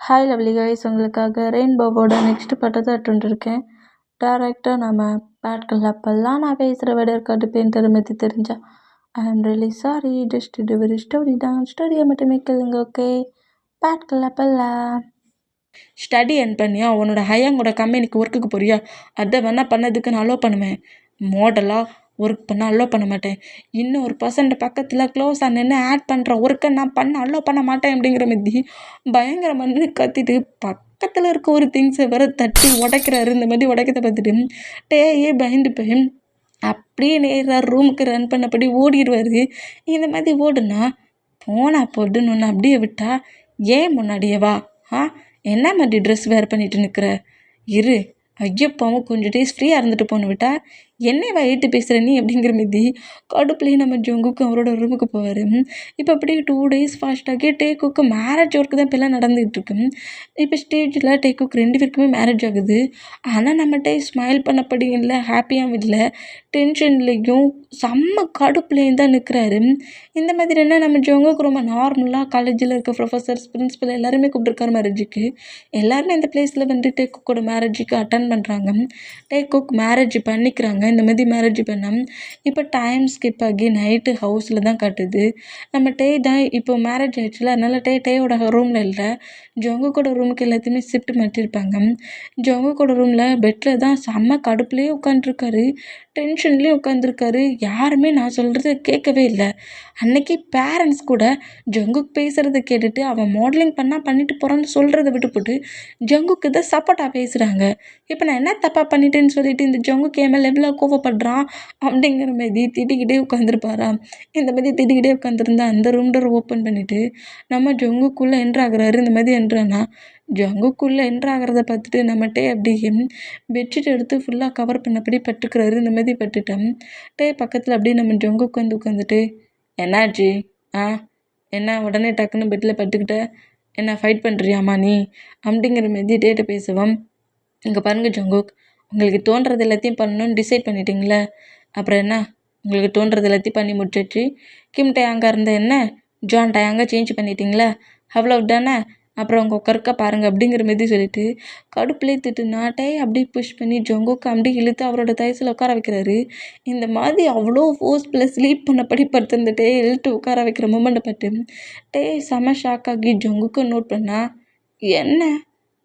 Hi lovely guys, உங்களுக்காக ரெயின்போவோட next பட்டத்தை இருக்கேன். டேரெக்டாக நம்ம பாட்கள் அப்பெல்லாம் நான் பேசுகிற விட இருக்காது பேன் தருமதி தெரிஞ்சா ஐ ஆம் ரியலி சாரி. ஜஸ்ட் இது ஒரு ஸ்டோரி தான், ஸ்டோரியை மட்டுமே கேளுங்க. ஓகே, பாட்கள் அப்பெல்லாம் ஸ்டடி என் பண்ணியா உன்னோட ஹையாங்கோட கம்பெனிக்கு ஒர்க்குக்கு போறியா? அதை வேணா பண்ணதுக்கு நான் அலோவ் பண்ணுவேன். மாடலாக ஒர்க் பண்ண அலோவ் பண்ண மாட்டேன். இன்னும் ஒரு பர்சன்ட் பக்கத்தில் க்ளோஸாக நின்று ஆட் பண்ணுற ஒர்க்கை நான் பண்ண அலோவ் பண்ண மாட்டேன் அப்படிங்கிற மாதிரி பயங்கரமாக கத்திட்டு பக்கத்தில் இருக்க ஒரு திங்ஸை வேற தட்டி உடைக்கிறாரு. இந்த மாதிரி உடைக்கிறத பார்த்துட்டு டேயே பயந்து போய் அப்படியே நேராக ரூமுக்கு ரன் பண்ணபடி ஓடிடுவார். இந்த மாதிரி ஓடுனா போனா போடுன்னு ஒன்று அப்படியே விட்டா ஏன் முன்னாடியே வா. என்ன மாதிரி ட்ரெஸ் வேர் பண்ணிட்டு நிற்கிற? இரு, ஐயப்பாவும் கொஞ்சம் டேஸ் ஃப்ரீயாக இருந்துட்டு போன விட்டா என்னைவா ஏட்டு பேசுகிற நீ அப்படிங்கிற மீதி கடுப்புலேயே நம்ம ஜங்குக்கு அவரோட ரூமுக்கு போவார். இப்போ அப்படியே 2 days ஃபாஸ்ட்டாகி டேக்குக்கு மேரேஜ் ஒர்க்கு தான் இப்போல்லாம் நடந்துகிட்டு இருக்கு. இப்போ ஸ்டேஜில் டேக்குக்கு 2 பேருக்குமே மேரேஜ் ஆகுது. ஆனால் நம்ம டே ஸ்மைல் பண்ணப்படி இல்லை, ஹாப்பியாகவும் இல்லை, டென்ஷன்லேயும் செம்ம கடுப்புலேயும் தான் நிற்கிறாரு. இந்த மாதிரி என்ன நம்ம ஜங்குக்கு ரொம்ப நார்மலாக காலேஜில் இருக்க ப்ரொஃபஸர்ஸ், பிரின்ஸிபல் எல்லாருமே கூப்பிட்டுருக்காரு மேரேஜுக்கு. எல்லாருமே இந்த பிளேஸில் வந்து டேக்குக்கோட மேரேஜுக்கு அட்டன் பண்ணுறாங்க. டேக்குக் மேரேஜ் பண்ணிக்கிறாங்க. இந்த மாதிரி மேரேஜ் பண்ண இப்போ டைம் ஸ்கிப் ஆகி நைட்டு ஹவுஸில் தான் காட்டுது. நம்ம டே தான் இப்போ மேரேஜ் ஆயிடுச்சுல, அதனால டேயோட ரூமில் இல்லை, ஜங்குக்கோட ரூமுக்கு எல்லாத்தையுமே ஷிஃப்ட் மாட்டியிருப்பாங்க. ஜங்குக்கோட ரூமில் பெட்டில் தான் செம்ம கடுப்புலேயே உட்காந்துருக்காரு, டென்ஷன்லேயும் உட்காந்துருக்காரு. யாருமே நான் சொல்கிறத கேட்கவே இல்லை. அன்னைக்கு பேரண்ட்ஸ் கூட ஜங்குக் பேசுகிறத கேட்டுட்டு அவன் மாடலிங் பண்ணிட்டு போகிறான்னு சொல்கிறத விட்டுப்போட்டு ஜங்குக்கு தான் சப்போர்ட்டாக பேசுகிறாங்க. இப்போ நான் என்ன தப்பாக பண்ணிட்டேன்னு சொல்லிட்டு இந்த ஜங்குக்கு என் மேலே எவ்வளோ கோவப்படுறான் அப்படிங்கிற மாதிரி திட்டிக்கிட்டே உட்காந்துருப்பாரா. இந்த மாதிரி திட்டிக்கிட்டே உட்காந்துருந்தா அந்த ரூம் டோர் ஓப்பன் பண்ணிவிட்டு நம்ம ஜங்குக்குள்ளே என்ட்ராகிறாரு. இந்த மாதிரி என்ட்ரானா ஜங்குக்குள்ளே என்ட்ராகிறத பார்த்துட்டு நம்மகிட்டே அப்படியே பெட்ஷீட் எடுத்து ஃபுல்லாக கவர் பண்ணபடி பட்டுக்கிறாரு. இந்த மாதிரி பட்டுட்டேன். பக்கத்தில் அப்படியே நம்ம ஜங்குக்கு உட்காந்துட்டு என்னாச்சு? என்ன உடனே டக்குன்னு பெட்டில் பட்டுக்கிட்ட? என்ன ஃபைட் பண்ணுறியாம்மா நீ அப்படிங்கிற மாதிரி டேட்டை பேசுவோம். இங்கே பாருங்கள் ஜங்குக், உங்களுக்கு தோன்றது எல்லாத்தையும் பண்ணணும்னு டிசைட் பண்ணிட்டீங்களே, அப்புறம் என்ன? உங்களுக்கு தோன்றது எல்லாத்தையும் பண்ணி முடிச்சிச்சு. கிம் டயாங்கா இருந்த என்ன ஜான் டயாங்கா சேஞ்ச் பண்ணிட்டீங்களா? அவ்வளோ தானே, அப்புறம் உங்கள் உட்காருக்க பாருங்கள் அப்படிங்கிற மாதிரி சொல்லிட்டு கடுப்புலேயே திட்டு நாட்டே அப்படியே புஷ் பண்ணி ஜங்குக்கு அப்படியே இழுத்து அவரோட தயசில் உட்கார வைக்கிறாரு. இந்த மாதிரி அவ்வளோ ஃபோர்ஸ் ப்ளஸ் ஸ்லீப் பண்ணபடி படுத்துருந்துட்டே இழுத்து உட்கார வைக்கிற மூமெண்ட்டை பார்த்து செம ஷாக் ஆகி ஜங்குக்கு நோட் பண்ணா என்ன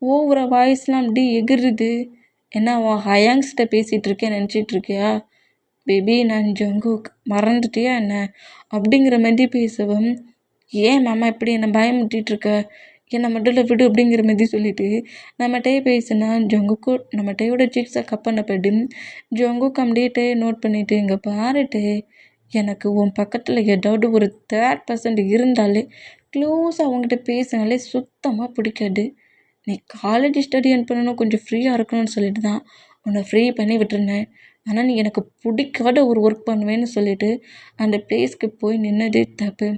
ஓவர வாய்ஸ்லாம் அப்படி எகிருது. என்ன உன் ஹயாங்ஸ்கிட்ட பேசிகிட்டு இருக்கேன் நினச்சிட்டு இருக்கியா? பேபி நான் ஜங்குக், மறந்துட்டியா என்ன அப்படிங்கிற மாதிரி பேசவும் ஏன் மாமா இப்படி என்னை பயமுட்டிகிட்ருக்க, என்னை மட்டும் விடு அப்படிங்கிற மாதிரி சொல்லிட்டு நம்ம பேசினா ஜங்குக்கு நம்ம டேயோட சீக்ஸை கப் பண்ண போய்ட்டு ஜங்குக்கு அப்படியே நோட் பண்ணிவிட்டு இங்கே பாருட்டே, எனக்கு உன் பக்கத்தில் ஏதாவது ஒரு 3% இருந்தாலே க்ளோஸாக அவங்ககிட்ட பேசினாலே சுத்தமாக பிடிக்காது. நீ காலேஜ் ஸ்டடி பண்ணணும், கொஞ்சம் ஃப்ரீயாக இருக்கணும்னு சொல்லிட்டு தான் உன்னை ஃப்ரீ பண்ணி விட்டுருந்தேன். ஆனால் நீ எனக்கு பிடிக்காத ஒரு ஒர்க் பண்ணுவேன்னு சொல்லிட்டு அந்த பிளேஸ்க்கு போய் நின்னதே தப்பு.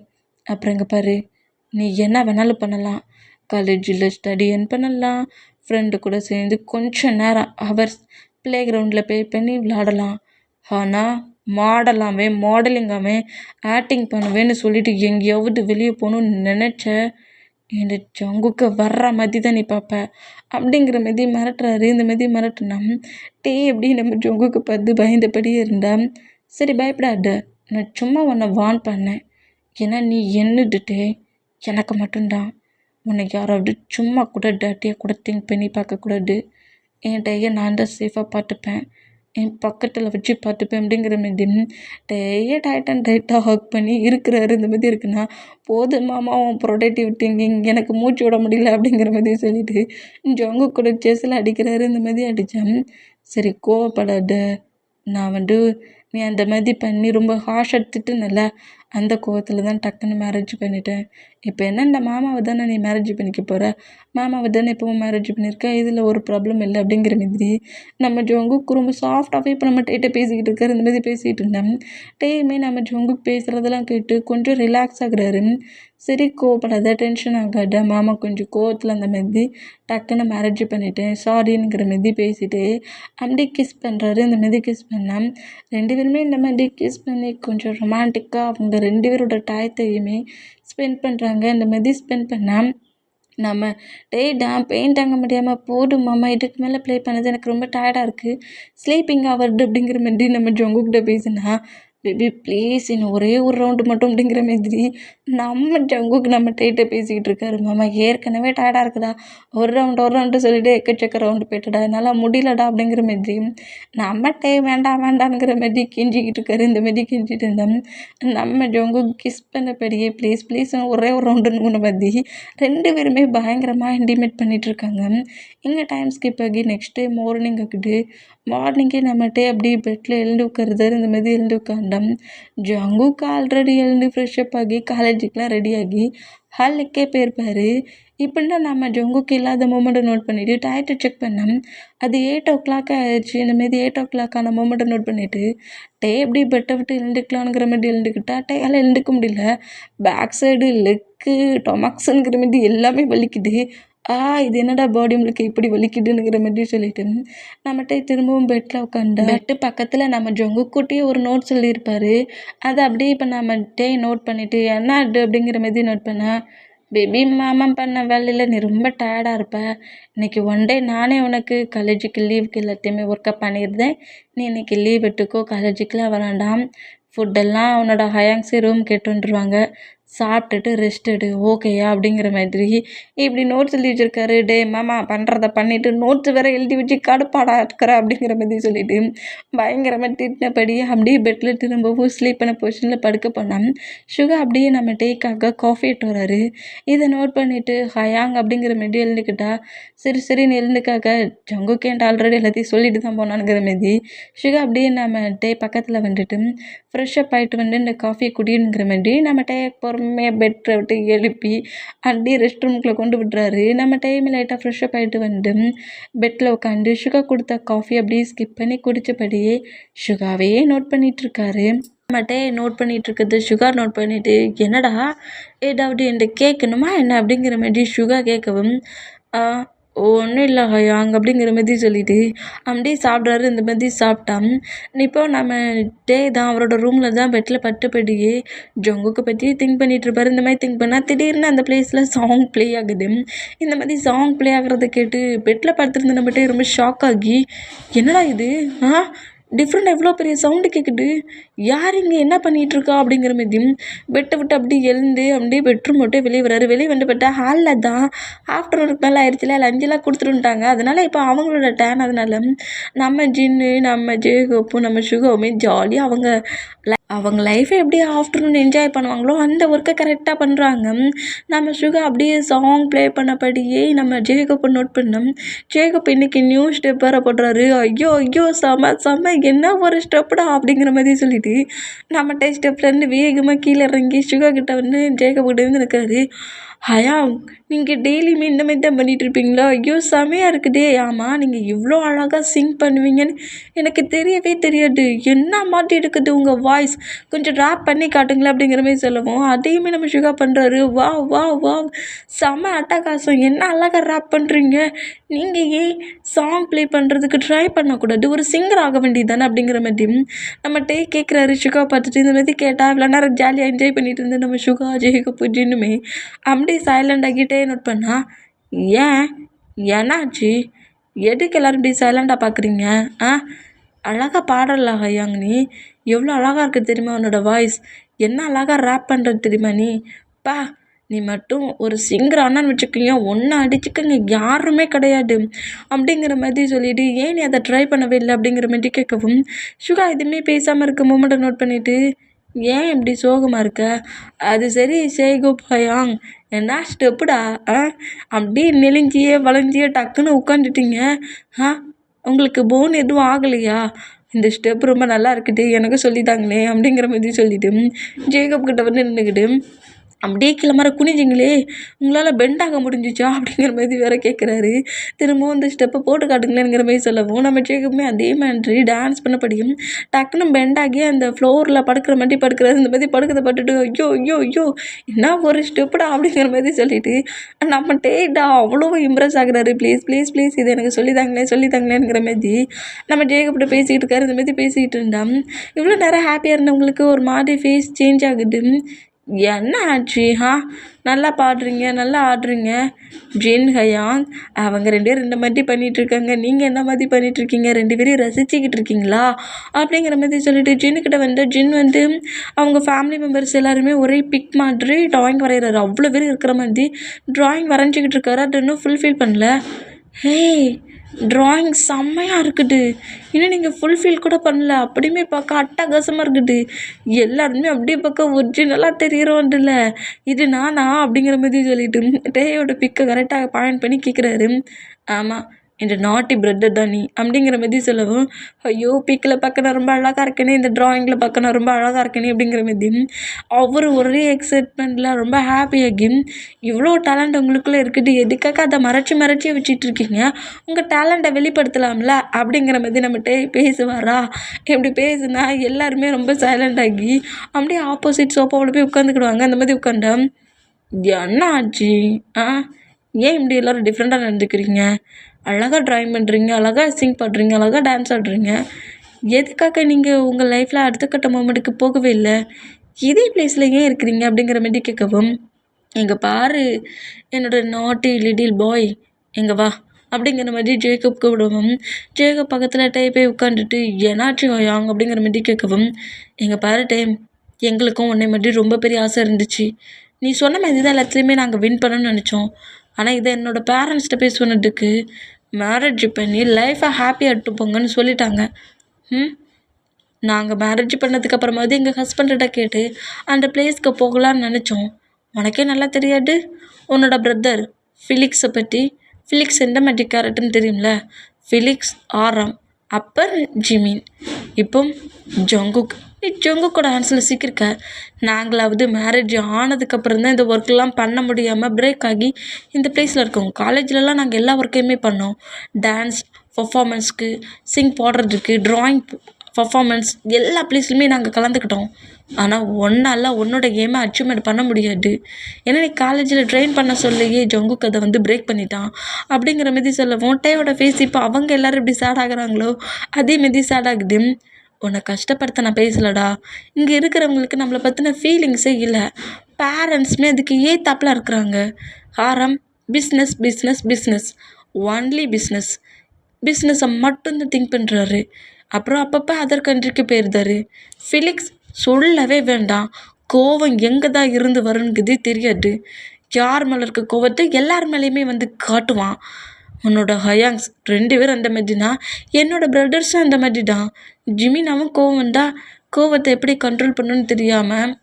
அப்புறம் இங்கே பாரு, நீ என்ன வேணாலும் பண்ணலாம், காலேஜில் ஸ்டடி பண்ணலாம், ஃப்ரெண்டு கூட சேர்ந்து கொஞ்சம் நேரம் ஹவர்ஸ் ப்ளே கிரவுண்டில் பே பண்ணி விளாடலாம். ஆனால் மாடலிங்காகவே ஆக்டிங் பண்ணுவேன்னு சொல்லிட்டு எங்கேயாவது வெளியே போகணுன்னு நினச்ச இந்த ஜங்குக்கு வர்ற மாதிரி தான் நீ பார்ப்ப அப்படிங்கிற மாதிரி மிரட்டுறாரு. இந்த மாதிரி மிரட்டுனா எப்படி நம்ம ஜங்குக்கு பார்த்து பயந்தபடியே இருந்தா சரி பயப்படாத, நான் சும்மா உன்னை வார்ன் பண்ணேன். ஏன்னா நீ என்னட்டுட்டே எனக்கு மட்டும்தான், உன்னை யாராவது சும்மா கூட டேட்டியாக கூட திங்க் பண்ணி பார்க்கக்கூடாது. என் டையை நான் தான் சேஃபாக பார்த்துப்பேன், என் பக்கத்தில் வச்சு பார்த்துப்பேன் அப்படிங்கிற மாதிரி டைட்டாக ஹக் பண்ணி இருக்கிறாரு. இந்த மாதிரி இருக்குன்னா போதும் மாமா உன் ப்ரொடக்டிவ் திங்கிங், எனக்கு மூச்சு விட முடியல அப்படிங்கிற மாதிரி சொல்லிட்டு ஜங்கு கூட செஸ்ஸில் அடிக்கிறாரு. இந்த மாதிரி அடித்தான். சரி கோவப்படாத, நான் நீ அந்த மாதிரி பண்ணி ரொம்ப ஹார்ஷாக திட்டுனல, அந்த கோவத்தில் தான் டக்குன்னு மேரேஜ் பண்ணிட்டேன். இப்போ என்ன இந்த மாமாவை தானே நீ மேரேஜ் பண்ணிக்க போகிற, மாமாவை தானே இப்போவும் மேரேஜ் பண்ணியிருக்க, இதில் ஒரு ப்ராப்ளம் இல்லை அப்படிங்கிற மாதிரி நம்ம ஜங்குக்கு ரொம்ப சாஃப்டாகவே இப்போ நம்ம பேசிக்கிட்டு இருக்காரு. இந்த மாதிரி பேசிகிட்டு இருந்தேன். நம்ம ஜங்குக்கு பேசுகிறதெல்லாம் கேட்டு கொஞ்சம் ரிலாக்ஸ் ஆகுறாரு. சரி கோவப்படாத, டென்ஷன் ஆகாத, மாமா கொஞ்சம் கோவத்தில் அந்த மாதிரி டக்குன்னு மேரேஜ் பண்ணிட்டேன் சாரிங்கிற மாதிரி பேசிட்டு அப்படி கிஸ் பண்ணுறாரு. இந்த மாதிரி கிஸ் பண்ணால் 2 பேருமே இந்த மாதிரி கிஸ் பண்ணி கொஞ்சம் ரொமான்டிக்காக அவங்க 2 பேரோட டயத்தையுமே ஸ்பெண்ட் பண்ணுறாங்க. இந்த மாதிரி ஸ்பெண்ட் பண்ணால் நம்ம பெயின் தாங்க முடியாமல் போதும் மாமா, இதுக்கு மேலே ப்ளே பண்ணது எனக்கு ரொம்ப டயர்டாக இருக்குது, ஸ்லீப்பிங் ஆவர்டு அப்படிங்கிற மாதிரி நம்ம ஜங்குக்கிட்ட பேசினா, பேபி ப்ளீஸ் இன்னும் ஒரே ஒரு ரவுண்டு மட்டும் அப்படிங்கிற மாதிரி நம்ம ஜங்குக்கு நம்ம டேட்டை பேசிக்கிட்டு இருக்காரு. மாமா ஏற்கனவே டயர்டாக இருக்குதா, ஒரு ரவுண்டு சொல்லிட்டு எக்கச்சக்க ரவுண்டு போயிட்டுடா, என்னால் முடியலடா அப்படிங்கிற மாதிரி நம்ம வேண்டாம் வேண்டாங்கிற மாதிரி கெஞ்சிக்கிட்டு இருக்காரு. இந்த மாதிரி கெஞ்சிட்டு இருந்தோம். நம்ம ஜங்கு கிஸ் பண்ணபடியே ப்ளீஸ் ப்ளீஸ் ஒரே ஒரு ரவுண்டுன்னு மாதிரி 2 பேருமே பயங்கரமாக இன்டிமேட் பண்ணிகிட்ருக்காங்க. இங்கே டைம் ஸ்கிப் ஆகி நெக்ஸ்ட் டே மார்னிங் ஆகுது. மார்னிங்கே நம்மகிட்டே அப்படியே பெட்டில் எழுந்து உட்காருதாரு. இந்த மாதிரி எழுந்து உட்காந்தோம். ஜங்குக்கு ஆல்ரெடி எழுந்து ஃப்ரெஷ்அப் ஆகி காலேஜுக்கெலாம் ரெடியாகி ஹாலுக்கே போயிருப்பார். இப்படின்னா நம்ம ஜங்குக்கு இல்லாத மூமெண்ட்டை நோட் பண்ணிவிட்டு டயத்தை செக் பண்ணோம். அது 8 o'clock ஆயிடுச்சு. இந்தமாரி 8 o'clock ஆன மூமெண்ட்டை நோட் பண்ணிவிட்டு எப்படி பெட்டை விட்டு எழுந்துக்கலாங்கிற மாதிரி எழுந்துக்கிட்டா டேயால் எழுந்துக்க முடியல. பேக் சைடு லெக்கு டொமக்ஸுங்கிற மாதிரி எல்லாமே வலிக்குது. இது என்னடா பாடி உங்களுக்கு இப்படி வலிக்குதுங்கிற மாதிரி சொல்லிட்டு நம்மகிட்ட திரும்பவும் பெட்டில் உட்காந்தா. பெட்டு பக்கத்தில் நம்ம ஜங்குக்குட்டியே ஒரு நோட் சொல்லியிருப்பார். அதை அப்படியே இப்போ நம்மகிட்டே நோட் பண்ணிவிட்டு என்ன அது அப்படிங்கிற மாதிரி நோட் பண்ணேன். பேபி மாமா பண்ண வேலையில் நீ ரொம்ப டயர்டாக இருப்ப, இன்றைக்கி ஒன் டே நானே உனக்கு காலேஜுக்கு லீவுக்கு எல்லாத்தையுமே ஒர்க்கப் பண்ணியிருந்தேன், நீ இன்றைக்கி லீவ் விட்டுக்கோ, காலேஜுக்கெலாம் வேண்டாம், ஃபுட்டெல்லாம் அவனோட ஹயாங்ஸே ரூம் கேட்டு வந்துருவாங்க, சாப்பிட்டுட்டு ரெஸ்ட் எடு ஓகேயா அப்படிங்கிற மாதிரி இப்படி நோட்ஸ் எழுதி வச்சுருக்காரு. டே மாமா பண்ணுறத பண்ணிவிட்டு நோட்ஸ் வேறு எழுதி வச்சு கடுப்பாடா இருக்கிற அப்படிங்கிற மாதிரி சொல்லிவிட்டு பயங்கரமாக திட்டினபடி அப்படியே பெட்டில் திரும்பவும் ஸ்லீப் பண்ண பொசிஷனில் படுக்க போனான். சுகா அப்படியே நம்ம டேக்காக காஃபி எடுத்து வராரு. இதை நோட் பண்ணிவிட்டு ஹயாங் அப்படிங்கிற மாதிரி எழுந்துக்கிட்டா. சரின்னு எழுந்துக்காக ஜங்குக்கேன்ட்டு ஆல்ரெடி எல்லாத்தையும் சொல்லிட்டு தான் போனானுங்கிற மாதிரி சுகா அப்படியே நம்ம டே பக்கத்தில் வந்துட்டு ஃப்ரெஷ்அப் ஆகிட்டு வந்து இந்த காஃபியை குடிங்கிற மாதிரி நம்ம டே பொறுமையாக பெட்டை விட்டு எழுப்பி அப்படியே ரெஸ்ட் ரூமுக்குள்ளே கொண்டு விட்டுறாரு. நம்ம டைம் லைட்டாக ஃப்ரெஷ்அப் ஆகிட்டு வந்து பெட்டில் உட்காந்து சுகா கொடுத்த காஃபி அப்படியே ஸ்கிப் பண்ணி குடித்தபடியே சுகாவே நோட் பண்ணிகிட்ருக்காரு. நம்மகிட்டே நோட் பண்ணிகிட்ருக்குது. சுகர் நோட் பண்ணிவிட்டு என்னடா ஏதாவது என்கிட்ட கேட்கணுமா என்ன அப்படிங்கிற மாதிரி சுகா கேட்கவும் ஒன்றும் இல்லை ஹயாங் அப்படிங்கிற மாதிரி சொல்லிவிட்டு அப்படியே சாப்பிட்றாரு. இந்த மாதிரி சாப்பிட்டான். இப்போ நம்ம டே தான் அவரோட ரூமில் தான் பெட்டில் பட்டுப்படியே ஜங்குக்கு பற்றி திங்க் பண்ணிகிட்ருப்பாரு. இந்த மாதிரி திங்க் பண்ணால் திடீர்னு அந்த பிளேஸில் சாங் ப்ளே ஆகுது. இந்த மாதிரி சாங் ப்ளே ஆகிறத கேட்டு பெட்டில் படுத்துருந்து நம்மகிட்டே ரொம்ப ஷாக் ஆகி என்னடா இது டிஃப்ரெண்ட் எவ்வளோ பெரிய சவுண்டு கேட்குது, யார் இங்கே என்ன பண்ணிகிட்ருக்கா அப்படிங்கிற மாதிரி பெட்டை விட்டு அப்படியே எழுந்து அப்படியே பெட்ரூம் விட்டு வெளியே வராரு. வெளியே வந்து பார்த்தா ஹாலில் தான் ஆஃப்டர்நூனுக்கு மேலே ஆயிடுச்சுல, லஞ்செல்லாம் கொடுத்துருட்டாங்க. அதனால் இப்போ அவங்களோட டேன். அதனால நம்ம ஜின்னு நம்ம ஜேகோப்பும் நம்ம சுகாவுமே ஜாலியாக அவங்க லைஃப்பை எப்படி ஆஃப்டர்நூன் என்ஜாய் பண்ணுவாங்களோ அந்த ஒர்க்கை கரெக்டாக பண்ணுறாங்க. நம்ம சுகா அப்படியே சாங் ப்ளே பண்ணபடியே நம்ம ஜேகப்பை நோட் பண்ணோம். ஜேகப் இன்றைக்கி நியூ ஸ்டெப் வேறு போடுறாரு. ஐயோ செம என்ன ஒரு ஸ்டெப்புடா அப்படிங்கிற மாதிரி சொல்லிட்டு நம்ம ஸ்டெப்லேருந்து வேகமாக கீழே இறங்கி சுகா கிட்ட வந்து ஜேகப் கிட்ட வந்து நிற்கிறாரு. ஹயாங் நீங்கள் டெய்லியுமே இந்த மாதிரி தான் பண்ணிகிட்ருப்பீங்களா? ஐயோ செமையாக இருக்குதே. ஆமாம், நீங்கள் இவ்வளோ அழகாக சிங் பண்ணுவீங்கன்னு எனக்கு தெரியவே தெரியாது, என்ன மாதிரி இருக்குது உங்கள் வாய்ஸ், கொஞ்சம் ட்ராப் பண்ணி காட்டுங்களேன் அப்படிங்கிற மாதிரி சொல்லவும் அதையுமே நம்ம சுகா பண்ணுறாரு. வா செம அட்டகாசம், என்ன அழகாக ரேப் பண்ணுறீங்க, நீங்கள் ஏன் சாங் ப்ளே பண்ணுறதுக்கு ட்ரை பண்ணக்கூடாது, ஒரு சிங்கர் ஆக வேண்டியது தானே அப்படிங்கிற மாதிரி நம்மகிட்டே கேட்குறாரு. சுகா பார்த்துட்டு இந்த மாதிரி கேட்டால் இவ்வளோ நேரம் ஜாலியாக என்ஜாய் பண்ணிகிட்டு இருந்தேன் நம்ம சுகா ஜெயகப்பு ஜின்னுமே அப்படியே சைலண்ட் ஆகிட்டே நோட் பண்ணா. ஏன் என்னாச்சு, எதுக்கு எல்லோரும் இப்படி சைலண்டாக பார்க்குறீங்க? அழகாக பாடல ஹயாங், நீ எவ்வளோ அழகாக இருக்குது தெரியுமா உன்னோட வாய்ஸ், என்ன அழகாக ரேப் பண்ணுறது தெரியுமா நீ மட்டும் ஒரு சிங்கர் ஆனான்னு வச்சுக்கோங்க, ஒன்று அடிச்சுக்கங்க யாருமே கிடையாது அப்படிங்கிற மாதிரி சொல்லிவிட்டு ஏன் நீ அதை ட்ரை பண்ணவே இல்லை அப்படிங்கிற மாதிரி கேட்கவும் சுகா எதுவுமே பேசாமல் இருக்க மூமெண்ட்டை நோட் பண்ணிவிட்டு ஏன் இப்படி சோகமாக இருக்க, அது சரி சேகோப் ஹயாங் என்ன ஸ்டெப்புடா, அப்படியே நெளிஞ்சியே வளைஞ்சியே டக்குன்னு உட்காந்துட்டீங்க, உங்களுக்கு போன் எதுவும் ஆகலையா, இந்த ஸ்டெப் ரொம்ப நல்லா இருக்குது எனக்கு சொல்லிட்டாங்களே அப்படிங்கிற மாதிரி சொல்லிவிட்டு ஜேகப் கிட்ட வந்து நின்றுக்கிட்டு அப்படியே கிளம்புற குனிஞ்சிங்களே, உங்களால் பெண்ட் ஆக முடிஞ்சிச்சா அப்படிங்கிற மாதிரி வேறு கேட்குறாரு. திரும்பவும் இந்த ஸ்டெப்பை போட்டு காட்டுங்களேங்கிற மாதிரி சொல்லவும் நம்ம ஜேகப்புமே அதே மாதிரி டான்ஸ் பண்ணப்படியும் டக்குன்னு பெண்ட் ஆகி அந்த ஃப்ளோரில் படுக்கிற மாதிரி படுக்கிறாரு. இந்த மாதிரி படுக்கிறத பட்டுட்டு ஐயோ என்ன ஒரு ஸ்டெப்புடா அப்படிங்கிற மாதிரி சொல்லிட்டு நம்ம டேடா அவ்வளோ இம்ப்ரெஸ் ஆகுறாரு. ப்ளீஸ் இது எனக்கு சொல்லித்தாங்களேங்கிற மாதிரி நம்ம ஜேகப்கிட்ட பேசிக்கிட்டு இருக்காரு. இந்த மாதிரி பேசிக்கிட்டு இருந்தான். இவ்வளோ நேரம் ஹாப்பியாக இருந்தவங்களுக்கு ஒரு மாதிரி ஃபேஸ் சேஞ்ச் ஆகுது. என்ன ஆச்சு? நல்லா பாடுறீங்க, நல்லா ஆடுறீங்க. ஜின், ஹயான் அவங்க 2 பேரும் இந்த மாதிரி பண்ணிகிட்ருக்காங்க. நீங்கள் என்ன மாதிரி பண்ணிகிட்ருக்கீங்க? 2 பேரையும் ரசிச்சுக்கிட்டு இருக்கீங்களா? அப்படிங்கிற மாதிரி சொல்லிட்டு ஜின்னுக்கிட்ட வந்து ஜின் வந்து அவங்க ஃபேமிலி மெம்பர்ஸ் எல்லாருமே ஒரே பிக் மாதிரி ட்ராயிங் வரைகிறாரு. அவ்வளோ பேர் இருக்கிற மாதிரி ட்ராயிங் வரைஞ்சிக்கிட்டு இருக்காரு. அது இன்னும் ஃபுல்ஃபில் பண்ணல. ஹேய், ட்ராயிங் செம்மையாக இருக்குது. இன்னும் நீங்கள் ஃபுல்ஃபில் கூட பண்ணல. அப்படியுமே பார்க்க அட்டகாசமாக இருக்குது. எல்லாருமே அப்படியே பார்க்க ஒரிஜினலாக தெரிகிறோன்ட்டுல. இது நானா அப்படிங்கிற மாதிரி சொல்லிட்டு டேயோட பிக்கை கரெக்டாக பாயிண்ட் பண்ணி கேட்குறாரு. ஆமாம், இந்த நாட்டி பிரதர் தான் நீ அப்படிங்கிற மாதிரி சொல்லவும், ஐயோ பிக்கில் பார்க்க நான் ரொம்ப அழகாக இருக்கேனே, இந்த ட்ராயிங்கில் பார்க்க நான் ரொம்ப அழகாக இருக்கேனே அப்படிங்கிற மாதிரி அவர் ஒரே எக்ஸைட்மெண்ட்டில் ரொம்ப ஹாப்பியாகி, இவ்வளோ டேலண்ட் உங்களுக்குள்ளே இருக்குது, எதுக்காக அதை மறைச்சி வச்சிட்டு இருக்கீங்க? உங்கள் டேலண்ட்டை வெளிப்படுத்தலாம்ல அப்படிங்கிற மாதிரி நம்மகிட்ட பேசுவாரா? இப்படி பேசுனா எல்லாருமே ரொம்ப சைலண்ட் ஆகி அப்படியே ஆப்போசிட் சோஃபாவில் போய் உட்காந்துக்கிடுவாங்க. அந்த மாதிரி உட்காந்தா, என்ன ஆச்சு? ஏன் இப்படி எல்லோரும் டிஃப்ரெண்ட்டாக நடந்துக்கிறீங்க? அழகாக ட்ராயிங் பண்ணுறீங்க, அழகாக சிங் பண்ணுறீங்க, அழகாக டான்ஸ் ஆடுறீங்க. எதுக்காக நீங்கள் உங்கள் லைஃப்பில் அடுத்த கட்ட மொமெண்ட்டுக்கு போகவே இல்லை? இதே பிளேஸில் ஏன் இருக்கிறீங்க அப்படிங்கிற மாதிரி கேட்கவும், இங்கே பாரு என்னோடய நாட்டி லிட்டில் பாய், எங்கே வா அப்படிங்கிற மாதிரி ஜேக்கப் கூப்பிடுவோம். ஜேக்கப் பக்கத்தில் போய் உட்காந்துட்டு என்னாச்சு ஹயாங் அப்படிங்கிற மாதிரி கேட்கவும், எங்கே பாரு டைம், எங்களுக்கும் உன்னை மாதிரி ரொம்ப பெரிய ஆசை இருந்துச்சு. நீ சொன்ன மாதிரி தான் எல்லாத்துலேயுமே நாங்கள் வின் பண்ணணும்னு நினச்சோம். ஆனால் இதை என்னோடய பேரண்ட்ஸ்கிட்ட போய் சொன்னதுக்கு மேரேஜ் பண்ணி லைஃப்பை ஹாப்பியாக எடுத்துப்போங்கன்னு சொல்லிட்டாங்க. நாங்கள் மேரேஜ் பண்ணதுக்கப்புறமாவது எங்கள் ஹஸ்பண்ட்கிட்ட கேட்டு அந்த பிளேஸ்க்கு போகலான்னு நினச்சோம். உனக்கே நல்லா தெரியாது உன்னோட பிரதர் ஃபிலிக்ஸை பற்றி. ஃபிலிக்ஸ் எந்த மாதிரி கேரக்டர்னு தெரியும்ல? ஃபிலிக்ஸ் ஆரம், அப்பர் ஜிமின், இப்போ ஜங்குக். நீ ஜங்குக்கோட ஆன்சரில் சிக்கிருக்க. நாங்களாவது மேரேஜ் ஆனதுக்கப்புறம் தான் இந்த ஒர்க்கெலாம் பண்ண முடியாமல் பிரேக் ஆகி இந்த பிளேஸில் இருக்கோம். காலேஜ்லலாம் நாங்கள் எல்லா ஒர்க்கையுமே பண்ணோம். டான்ஸ் பர்ஃபார்மன்ஸ்க்கு, சிங் பாடுறதுக்கு, ட்ராயிங் பர்ஃபார்மன்ஸ் எல்லா பிளேஸ்லையுமே நாங்கள் கலந்துக்கிட்டோம். ஆனால் ஒன்றால் உன்னோட கேமை அச்சீவ்மெண்ட் பண்ண முடியாது. ஏன்னா நீ காலேஜில் ட்ரெயின் பண்ண சொல்லையே ஜங்குக் அதை வந்து பிரேக் பண்ணிட்டான் அப்படிங்கிற மாரி சொல்லவும், டேயோட ஃபேஸ் இப்போ அவங்க எல்லோரும் எப்படி சேட் ஆகுறாங்களோ அதே மாரி சேட் ஆகுது. உன்னை கஷ்டப்படுத்த நான் பேசலடா. இங்கே இருக்கிறவங்களுக்கு நம்மளை பற்றின ஃபீலிங்ஸே இல்லை. பேரண்ட்ஸுமே அதுக்கு ஏத்தாப்பில் இருக்கிறாங்க. ஆரம் business business business, only business. பிஸ்னஸை மட்டும்தான் திங்க் பண்ணுறாரு. அப்புறம் அப்பப்போ அதர் கண்ட்ரிக்கு போயிருந்தாரு. ஃபிலிக்ஸ் சொல்லவே வேண்டாம். கோவம் எங்கே தான் இருந்து வருங்கிறதே தெரியாது. யார் மேலே இருக்க கோவத்தை எல்லார் மேலேயுமே வந்து காட்டுவான். உன்னோட ஹயாங்ஸ் 2 பேரும் அந்த மாதிரி தான். என்னோடய பிரதர்ஸும் அந்த மாதிரி தான். ஜிமினாவும் கோவம் வந்தால் கோவத்தை எப்படி கண்ட்ரோல் பண்ணணும்னு தெரியாமல்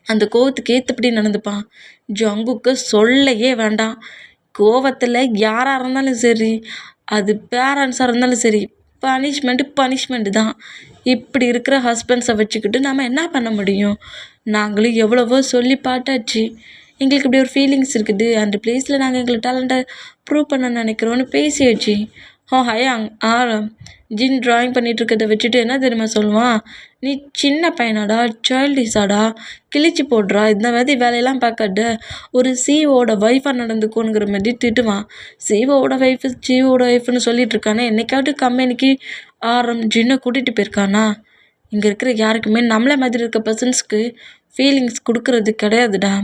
அந்த கோவத்துக்கு ஏற்றபடி நடந்துப்பான். ஜங்குக்கு சொல்லவே வேண்டாம். கோவத்தில் யாராக இருந்தாலும் சரி, அது பேரண்ட்ஸாக இருந்தாலும் சரி, பனிஷ்மெண்ட்டு தான். இப்படி இருக்கிற ஹஸ்பண்ட்ஸை வச்சுக்கிட்டு நம்ம என்ன பண்ண முடியும்? நாங்களும் எவ்வளவோ சொல்லி பார்த்தாச்சு. எங்களுக்கு இப்படி ஒரு ஃபீலிங்ஸ் இருக்குது. அந்த பிளேஸில் நாங்கள் எங்களை டேலண்ட்டை ப்ரூவ் பண்ண நினைக்கிறோன்னு பேசியாச்சு. ஹயாங் ஜின் ட்ராயிங் பண்ணிகிட்ருக்கிறத வச்சுட்டு என்ன தெரியுமா சொல்லுவான்? நீ சின்ன பையனாடா, சைல்டிஷாடா, கிழிச்சு போடுறா, இந்த மாதிரி வேலையெல்லாம் பார்க்காத, ஒரு சிஓட ஒய்ஃபாக நடந்துக்கோங்கிற மாதிரி திட்டுவான். சிஓட ஒய்ஃப்னு சொல்லிட்டு இருக்கானே, என்னைக்காவது கம்பெனிக்கு ஜின்னை கூட்டிகிட்டு போயிருக்கானா? இங்கே இருக்கிற யாருக்குமே நம்மளை மாதிரி இருக்க பர்சன்ஸ்க்கு ஃபீலிங்ஸ் கொடுக்கறது கிடையாதுடா.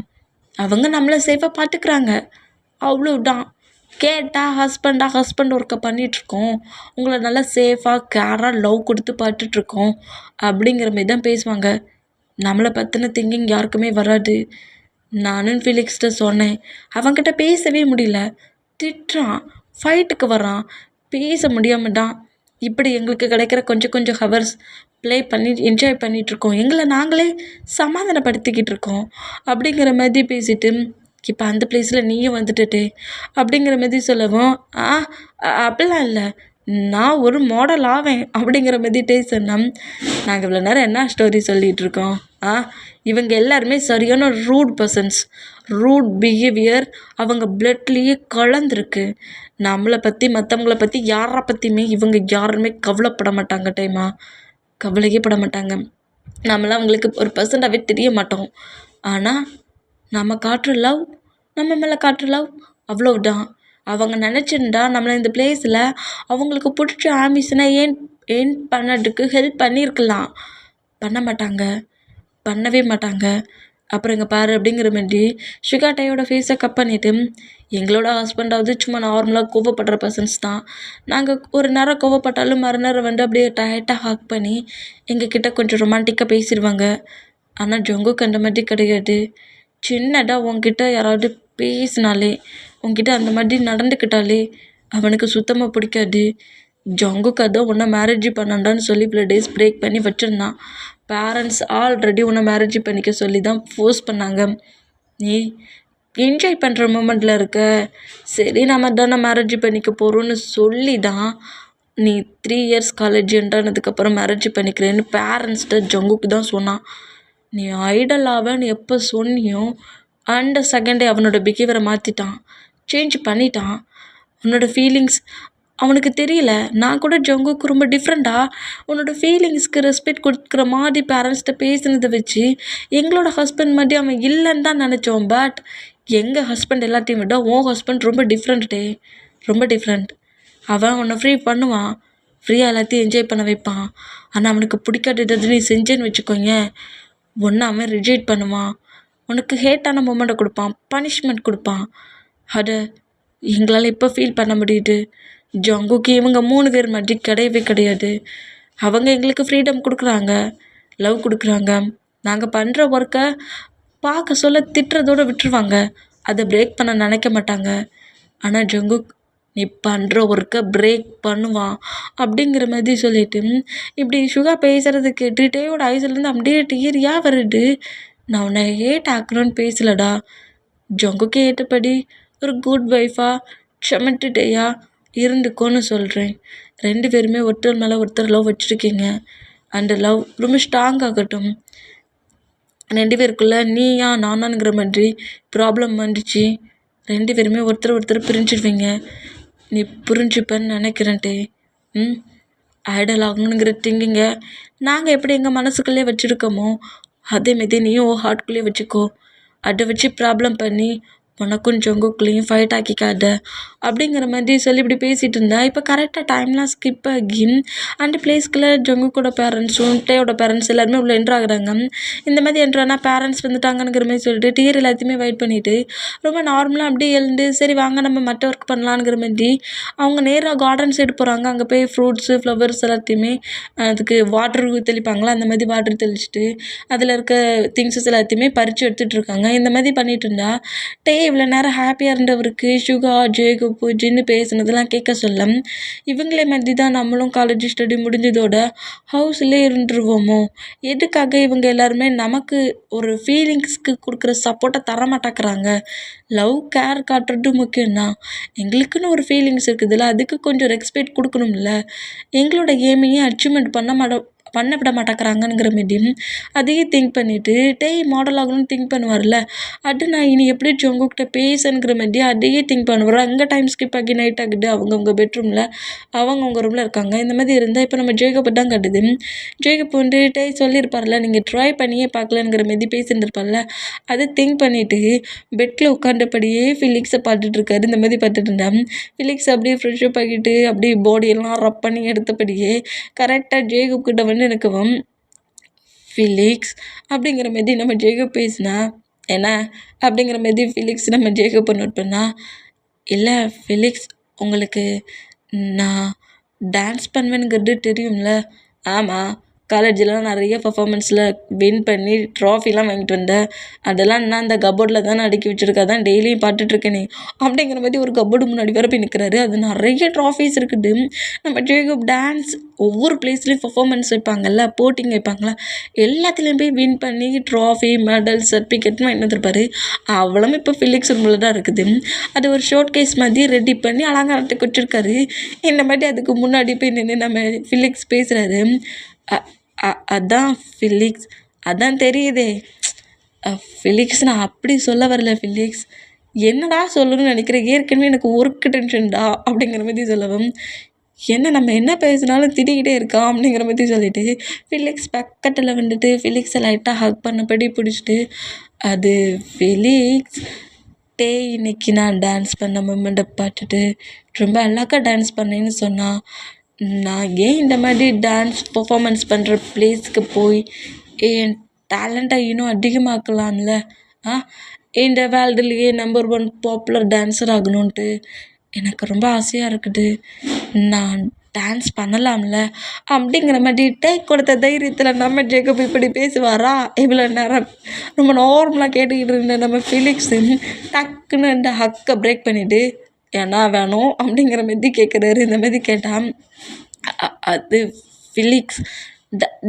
அவங்க நம்மளை சேஃபாக பார்த்துக்கிறாங்க, அவ்வளோதான். கேட்டால் ஹஸ்பண்ட் ஒர்க்கை பண்ணிகிட்ருக்கோம், உங்களை நல்லா சேஃபாக கேராக லவ் கொடுத்து பார்த்துட்ருக்கோம் அப்படிங்கிற மாரி தான் பேசுவாங்க. நம்மளை பற்றின திங்கிங் யாருக்குமே வராது. நானும் ஃபிலிக்ஸ்கிட்ட சொன்னேன், அவன்கிட்ட பேசவே முடியல. திட்டுறான், ஃபைட்டுக்கு வரான், பேச முடியாமல் தான். இப்படி எங்களுக்கு கிடைக்கிற கொஞ்சம் ஹவர்ஸ் ப்ளே பண்ணி என்ஜாய் பண்ணிகிட்ருக்கோம், எங்களை நாங்களே சமாதானப்படுத்திக்கிட்டு இருக்கோம் அப்படிங்கிற மாதிரி பேசிட்டு, இப்போ அந்த பிளேஸில் நீயும் வந்துட்டு அப்படிங்கிற மாதிரி சொல்லவும், அப்படிலாம் இல்லை, நான் ஒரு மாடல் ஆவேன் அப்படிங்கிற மாதிரி சொன்னோம். நாங்கள் இவ்வளோ நேரம் என்ன ஸ்டோரி சொல்லிகிட்ருக்கோம்? இவங்க எல்லாருமே சரியான ரூட் பர்சன்ஸ். ரூட் பிஹேவியர் அவங்க பிளட்லேயே கலந்துருக்கு. நம்மளை பற்றி மற்றவங்கள பற்றி யாரை பற்றியுமே இவங்க யாருமே கவலைப்பட மாட்டாங்க. கவலையே பட மாட்டாங்க. நம்மளாம் அவங்களுக்கு ஒரு பர்சன்டாகவே தெரிய மாட்டோம். ஆனால் நம்ம காட்டுற லவ், நம்ம மேலே காட்டுற லவ் அவ்வளோதான். அவங்க நினச்சிருந்தா நம்மளை இந்த பிளேஸில் அவங்களுக்கு பிடிச்ச ஆம்பிஷனை ஏன் பண்ணதுக்கு ஹெல்ப் பண்ணியிருக்கலாம். பண்ண மாட்டாங்க, பண்ணவே மாட்டாங்க. அப்புறம் இங்கே பாரு அப்படிங்கிற மாதிரி சுகா டையோட ஃபேஸை கட் பண்ணிவிட்டு, எங்களோட ஹஸ்பண்டாவது சும்மா நார்மலாக கோவப்படுற பர்சன்ஸ் தான். நாங்கள் ஒரு நேரம் கோவப்பட்டாலும் மறுநேரம் வந்து அப்படியே டைட்டாக ஹக் பண்ணி எங்ககிட்ட கொஞ்சம் ரொமான்டிக்காக பேசிடுவாங்க. ஆனால் ஜங்குக்கு அந்த மாதிரி கிடையாது. சின்னதாக உன்கிட்ட யாராவது பேசினாலே, உன்கிட்ட அந்த மாதிரி நடந்துக்கிட்டாலே அவனுக்கு சுத்தமாக பிடிக்காது. ஜங்குக்கு அதான் உன்னை மேரேஜ் பண்ணண்டான்னு சொல்லி இவ்வளோ டேஸ் பிரேக் பண்ணி வச்சுருந்தான். பேரண்ட்ஸ் ஆல்ரெடி உன்னை மேரேஜ் பண்ணிக்க சொல்லி தான் ஃபோர்ஸ் பண்ணாங்க. நீ என்ஜாய் பண்ணுற மூமெண்ட்டில் இருக்க, சரி நம்ம தானே மேரேஜ் பண்ணிக்க போகிறோன்னு சொல்லி தான் நீ 3 இயர்ஸ் காலேஜ் என்றானதுக்கப்புறம் மேரேஜ் பண்ணிக்கிறேன்னு பேரண்ட்ஸ்கிட்ட ஜங்குக்கு தான் சொன்னான். நீ ஐடலாகன்னு எப்போ சொன்னியோ அந்த செகண்டே அவனோட பிஹேவியரை மாற்றிட்டான், சேஞ்ச் பண்ணிட்டான். உன்னோட ஃபீலிங்ஸ் அவனுக்கு தெரியல. நான் கூட ஜங்குக்கு ரொம்ப டிஃப்ரெண்ட்டாக உன்னோட ஃபீலிங்ஸ்க்கு ரெஸ்பெக்ட் கொடுக்குற மாதிரி பேரண்ட்ஸ்கிட்ட பேசினதை வச்சு எங்களோட ஹஸ்பண்ட் மாதிரி அவன் இல்லைன்னு தான் நினச்சோம். பட் எங்கள் ஹஸ்பண்ட் எல்லாத்தையும் விட உன் ஹஸ்பண்ட் ரொம்ப டிஃப்ரெண்ட்டே, ரொம்ப டிஃப்ரெண்ட். அவன் உன்னை ஃப்ரீ பண்ணுவான், ஃப்ரீயாக எல்லாத்தையும் என்ஜாய் பண்ண வைப்பான். ஆனால் அவனுக்கு பிடிக்காதது நீ செஞ்சேன்னு வச்சுக்கோங்க, ஒன்று அவன் ரிஜெக்ட் பண்ணுவான், உனக்கு ஹேட்டான மூமெண்ட்டை கொடுப்பான், பனிஷ்மெண்ட் கொடுப்பான். அதை எங்களால் இப்போ ஃபீல் பண்ண முடியுது. ஜங்குக்கு இவங்க 3 பேர் மாதிரி கிடையவே கிடையாது. அவங்க எங்களுக்கு ஃப்ரீடம் கொடுக்குறாங்க, லவ் கொடுக்குறாங்க. நாங்கள் பண்ணுற ஒர்க்கை பார்க்க சொல்ல திட்டுறதோடு விட்டுருவாங்க, அதை பிரேக் பண்ண நினைக்க மாட்டாங்க. ஆனால் ஜங்குக் நீ பண்ணுற ஒர்க்கை பிரேக் பண்ணுவான் அப்படிங்கிற மாதிரி சொல்லிட்டு இப்படி சுகா பேசுகிறது கேட்டு டேயோட ஐஸ்லேருந்து அப்படியே டீரியா வருது. நான் உன்னை ஹேட் ஆக்கணும்னு பேசலடா, ஜங்குக்கு ஏற்றபடி ஒரு குட் ஒய்ஃபாக சமட்டு டேயா இருந்துக்கோன்னு சொல்கிறேன். 2 பேருமே ஒருத்தர் மேலே ஒருத்தர் லவ் வச்சுருக்கீங்க. அந்த லவ் ரொம்ப ஸ்ட்ராங் ஆகட்டும். 2 பேருக்குள்ளே நீயா நானாங்கிற மாதிரி ப்ராப்ளம் வந்துச்சு, 2 பேருமே ஒருத்தர் பிரிஞ்சிடுவீங்க. நீ புரிஞ்சுப்பேன்னு நினைக்கிறேன்ட்டே. ஐடல் ஆகணுங்கிற திங்கிங்க நாங்கள் எப்படி எங்கள் மனசுக்குள்ளே வச்சுருக்கோமோ அதேமாரி நீயும் ஹார்ட்குள்ளேயே வச்சுக்கோ. அதை வச்சு ப்ராப்ளம் பண்ணி உனக்கும் ஜங்குக்குள்ளேயும் ஃபைட் ஆக்கிக்காத அப்படிங்கிற மாதிரி சொல்லி இப்படி பேசிகிட்டு இருந்தா. இப்போ கரெக்டாக டைம்லாம் ஸ்கிப் ஆகி அந்த பிளேஸ்க்குள்ளே ஜங்குக்கோட பேரண்ட்ஸும் டேயோட பேரண்ட்ஸ் எல்லாருமே உள்ள என்ட்ரு ஆகுறாங்க. இந்த மாதிரி என்ட்ரானா பேரண்ட்ஸ் வந்துட்டாங்கங்கிற மாதிரி சொல்லிட்டு டீர் எல்லாத்தையுமே வெயிட் பண்ணிவிட்டு ரொம்ப நார்மலாக அப்படியே எழுந்து சரி வாங்க நம்ம மற்ற ஒர்க் பண்ணலாங்கிற மாதிரி அவங்க நேராக கார்டன் சைடு போகிறாங்க. அங்கே போய் ஃப்ரூட்ஸு ஃப்ளவர்ஸ் எல்லாத்தையுமே அதுக்கு வாட்டர் தெளிப்பாங்களா, அந்த மாதிரி வாட்டர் தெளிச்சுட்டு அதில் இருக்க திங்ஸஸ் எல்லாத்தையுமே பறித்து எடுத்துகிட்டு இருக்காங்க. இந்த மாதிரி பண்ணிகிட்டு இருந்தா டே இவ்வளோ நேரம் ஹாப்பியாக இருந்தவருக்கு சுகா ஜேகப்பு ஜின்னு பேசுனதெல்லாம் கேட்க சொல்ல இவங்களே மாதிரி தான் நம்மளும் காலேஜ் ஸ்டடி முடிஞ்சதோட ஹவுஸ்லேயே இருந்துருவோமோ, எதுக்காக இவங்க எல்லாருமே நமக்கு ஒரு ஃபீலிங்ஸ்க்கு கொடுக்குற சப்போர்ட்டை தர மாட்டேங்கிறாங்க. லவ் கேர் காட்டுறது முக்கியம்தான், எங்களுக்குன்னு ஒரு ஃபீலிங்ஸ் இருக்குதுல்ல, அதுக்கு கொஞ்சம் ரெஸ்பெக்ட் கொடுக்கணும்ல. எங்களோட எய்மையும் அச்சீவ்மெண்ட் பண்ண விட மாட்டேங்கிறாங்கங்கிற மாரி அதையே திங்க் பண்ணிவிட்டு டேய் மாடல் ஆகணும்னு திங்க் பண்ணுவார்ல, அது நான் இனி எப்படி ஜங்குக்கிட்ட பேசுங்கிற மாதிரி அதையே திங்க் பண்ணுவார். அங்கே டைம் ஸ்கிப் ஆகி நைட் ஆகுது, அவங்கவுங்க பெட்ரூமில் அவங்கவுங்க ரூமில் இருக்காங்க. இந்த மாதிரி இருந்தால் இப்போ நம்ம ஜேகப் தான் கட்டுது. ஜேகப் வந்து டேய் சொல்லியிருப்பார்ல, நீங்கள் ட்ரை பண்ணியே பார்க்கலங்கிற மாதிரி பேசியிருந்திருப்பார்ல, அதை திங்க் பண்ணிவிட்டு பெட்டில் உட்காண்டபடியே ஃபிலிக்ஸை பார்த்துட்ருக்காரு. இந்த மாதிரி பார்த்துட்டு இருந்தா ஃபிலிக்ஸ் அப்படியே ஃப்ரெஷ்ஷப் ஆகிட்டு அப்படியே பாடியெல்லாம் ரப் பண்ணி எடுத்தபடியே கரெக்டாக ஜேகப் கிட்ட வந்து எனக்கு ஃபிலிக்ஸ் அப்படிங்கிற மாதிரி நம்ம ஜேகப் பேசினா என்ன அப்படிங்கிற மாதிரி ஃபிலிக்ஸ் நம்ம ஜேகப்பை நோட் பண்ணா, இல்லை ஃபிலிக்ஸ் உங்களுக்கு நான் டான்ஸ் பண்ணுவேனுங்கிறது தெரியும்ல. ஆமாம், காலேஜில் நிறைய பர்ஃபார்மன்ஸில் வின் பண்ணி ட்ராஃபிலாம் வாங்கிட்டு வந்தேன், அதெல்லாம் நான் அந்த கபோர்டில் தானே அடுக்கி வச்சுருக்கா தான் டெய்லியும் பார்த்துட்ருக்கேனே அப்படிங்கிற மாதிரி ஒரு கபோர்டு முன்னாடி வர போய் நிற்கிறாரு. அது நிறைய ட்ராஃபீஸ் இருக்குது. நம்ம ஜேகப் டான்ஸ் ஒவ்வொரு பிளேஸ்லேயும் பர்ஃபார்மன்ஸ் வைப்பாங்கல்ல, போட்டிங் வைப்பாங்களா, எல்லாத்துலேயும் போய் வின் பண்ணி ட்ராஃபி மெடல் சர்டிஃபிகேட்னு வாங்கிட்டு வந்துருப்பாரு. அவ்வளோ இப்போ ஃபிலிக்ஸ் ரூமில் தான் இருக்குது. அது ஒரு ஷோட் கேஸ் மாதிரி ரெடி பண்ணி அலங்காரத்துக்கு வச்சுருக்காரு. இந்த மாதிரி அதுக்கு முன்னாடி போய் நின்று நம்ம ஃபிலிக்ஸ் பேசுகிறாரு. அதான் ஃபிலிக்ஸ், அதான் தெரியுதே ஃபிலிக்ஸ், நான் அப்படி சொல்ல வரல ஃபிலிக்ஸ், என்னடா சொல்லணும்னு நினைக்கிறேன், ஏற்கனவே எனக்கு ஒர்க்கு டென்ஷன்டா அப்படிங்கிற மாதிரி சொல்லவும், என்ன நம்ம என்ன பேசினாலும் திட்டிக்கிட்டே இருக்கான் அப்படிங்கிற மாதிரி சொல்லிவிட்டு ஃபிலிக்ஸ் பக்கத்தில் வந்துட்டு ஃபிலிக்ஸை லைட்டாக ஹக் பண்ணபடி பிடிச்சிட்டு, அது ஃபிலிக்ஸ் டே இன்னைக்கு நான் டான்ஸ் பண்ண மூமெண்ட்டை பார்த்துட்டு ரொம்ப அழகாக டான்ஸ் பண்ணேன்னு சொன்னான். நான் ஏன் இந்த மாதிரி டான்ஸ் பர்ஃபார்மன்ஸ் பண்ணுற பிளேஸ்க்கு போய் என் டேலண்ட்டை இன்னும் அதிகமாக்கலாம்ல. ஆ இந்த வேர்ல்டுலேயே நம்பர் 1 பாப்புலர் டான்ஸர் ஆகணுன்ட்டு எனக்கு ரொம்ப ஆசையாக இருக்குது. நான் டான்ஸ் பண்ணலாம்ல அப்படிங்கிற மாதிரி டேக் கொடுத்த தைரியத்தில் நம்ம ஜேக்கப் இப்படி பேசுவாரா? இவ்வளோ நேரம் ரொம்ப நார்மலாக கேட்டுக்கிட்டு இருந்த நம்ம ஃபிலிக்ஸு டக்குன்னு இந்த ஹக்கை பிரேக் பண்ணிவிட்டு என்ன வேணும் அப்படிங்கிற மாதிரி கேட்குறாரு. இந்த மாதிரி கேட்டால் அது ஃபிலிக்ஸ்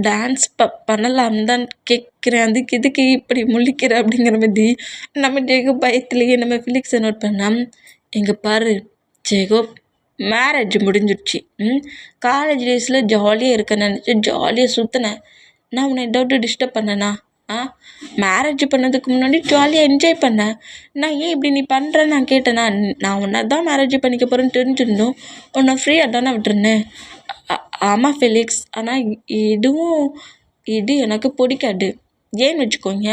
டான்ஸ் பண்ணலாம்னு தான் கேட்குறேன், அதுக்கு எதுக்கு இப்படி முழிக்கிற அப்படிங்கிற மாதிரி நம்ம ஜேக்கப் பயத்துலேயே நம்ம ஃபிலிக்ஸை நோட் பண்ணால், இங்கே பாரு ஜேக்கப், மேரேஜ் முடிஞ்சிடுச்சு. காலேஜ் டேஸில் ஜாலியாக இருக்க நினச்சி ஜாலியாக சுற்றினேன். நான் உன்னை டவுட்டு டிஸ்டர்ப் பண்ணேனா? மேரேஜ் பண்ணதுக்கு முன்னாடி ஜாலியாக என்ஜாய் பண்ணேன். நான் ஏன் இப்படி நீ பண்ணுறேன்னு நான் கேட்டேனா? நான் உன்னை தான் மேரேஜ் பண்ணிக்க போகிறேன்னு தெரிஞ்சிருந்தோம் உன்னை ஃப்ரீயாக தானே விட்டுருந்தேன். ஆமாம் ஃபெலிக்ஸ், ஆனால் இது எனக்கு பிடிக்காது. ஏன்னு வச்சுக்கோங்க,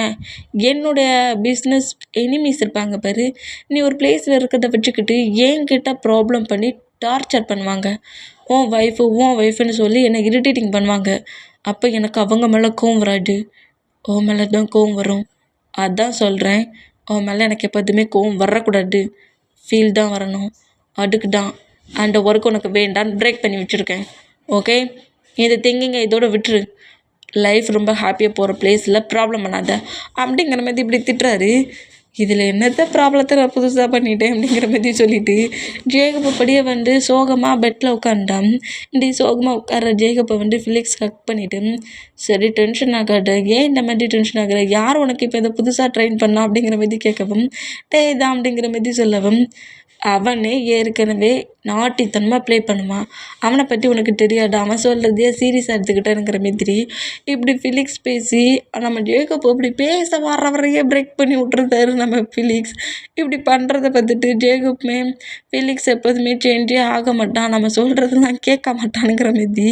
என்னுடைய பிஸ்னஸ் எனிமீஸ் இருப்பாங்க பாரு, நீ ஒரு பிளேஸில் இருக்கிறத வச்சுக்கிட்டு என்கிட்ட ப்ராப்ளம் பண்ணி டார்ச்சர் பண்ணுவாங்க. உன் ஒய்ஃபுன்னு சொல்லி என்னை இரிட்டேட்டிங் பண்ணுவாங்க. அப்போ எனக்கு அவங்க மேலே கோவம் வராது, உன் மேலே தான் கோவம் வரும். அதான் சொல்கிறேன், உன் மேலே எனக்கு எப்போதுமே கோவம் வரக்கூடாது, ஃபீல் தான் வரணும். அதுக்கு தான் அந்த ஒர்க் உனக்கு வேண்டான்னு பிரேக் பண்ணி வச்சுருக்கேன். ஓகே, இந்த திங்கிங்கை இதோட விட்டுரு. லைஃப் ரொம்ப ஹாப்பியாக போகிற பிளேஸில் ப்ராப்ளம் பண்ணாத அப்படிங்கிற மாதிரி இப்படி திட்டுறாரு. இதில் என்னத்த ப்ராப்ளத்தை நான் புதுசாக பண்ணிட்டேன் அப்படிங்கிற மாதிரி சொல்லிவிட்டு ஜேகப்பை படியே சோகமாக பெட்டில் உட்காண்டான். இப்படி சோகமாக உட்கார ஜேகப்பை ஃபிலிக்ஸ் ஹக் பண்ணிவிட்டு, சரி டென்ஷன் ஆகாது, ஏன் இந்த மாதிரி டென்ஷன் ஆகுற, யார் உனக்கு இப்போ இதை புதுசாக ட்ரெயின் பண்ணா அப்படிங்கிற மாதிரி கேட்கவும், தான் அப்படிங்கிற மாதிரி சொல்லவும், அவனே ஏற்கனவே நாட்டித்தனமாக ப்ளே பண்ணுவான், அவனை பற்றி உனக்கு தெரியாது, அவன் சொல்கிறதையே சீரியஸாக எடுத்துக்கிட்டேங்கிற மாதிரி இப்படி ஃபிலிக்ஸ் பேசி நம்ம ஜேக்கப் இப்படி பேச வர்றவரையே பிரேக் பண்ணி விட்டுருந்தாரு நம்ம ஃபிலிக்ஸ். இப்படி பண்ணுறத பார்த்துட்டு ஜேக்கப்புமே ஃபிலிக்ஸ் எப்போதுமே சேஞ்சே ஆக மாட்டான், நம்ம சொல்கிறதுலாம் கேட்க மாட்டானுங்கிற மாதிரி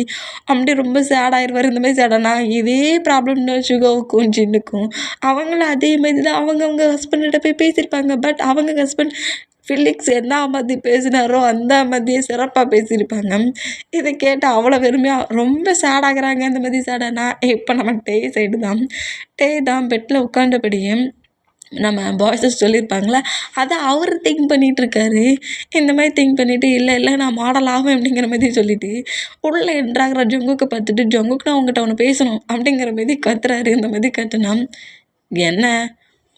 அப்படி ரொம்ப சேடாகிடுவார். இந்த மாதிரி சேடானா இதே ப்ராப்ளம்னு சுகாவுக்கும் ஜின்னுக்கும் அவங்களும் அதே மாதிரி தான் அவங்க ஹஸ்பண்ட்கிட்ட போய் பேசியிருப்பாங்க. பட் அவங்க ஹஸ்பண்ட் ஃபிலிக்ஸ் என்ன மாதிரி பேசினாரோ அந்த மாதிரியே சிறப்பாக பேசியிருப்பாங்க. இதை கேட்டு அவ்வளோ வெறுமையாக ரொம்ப சேடாகிறாங்க. இந்த மாதிரி சேடானா இப்போ நம்ம சைடு தான் பெட்டில் உட்காண்டபடியே நம்ம பாய்ஸஸ் சொல்லியிருப்பாங்களே அதை அவர் திங்க் பண்ணிகிட்ருக்காரு. இந்த மாதிரி திங்க் பண்ணிவிட்டு இல்லை நான் மாடல் ஆகும் அப்படிங்கிற மாதிரி சொல்லிவிட்டு உள்ளே என்ட்ராகிற ஜங்குக்கை பார்த்துட்டு, ஜங்குக்கு நான் உங்கள்கிட்ட ஒன்று பேசணும் அப்படிங்கிற மாதிரி கத்துறாரு. இந்த மாதிரி கத்துனா என்ன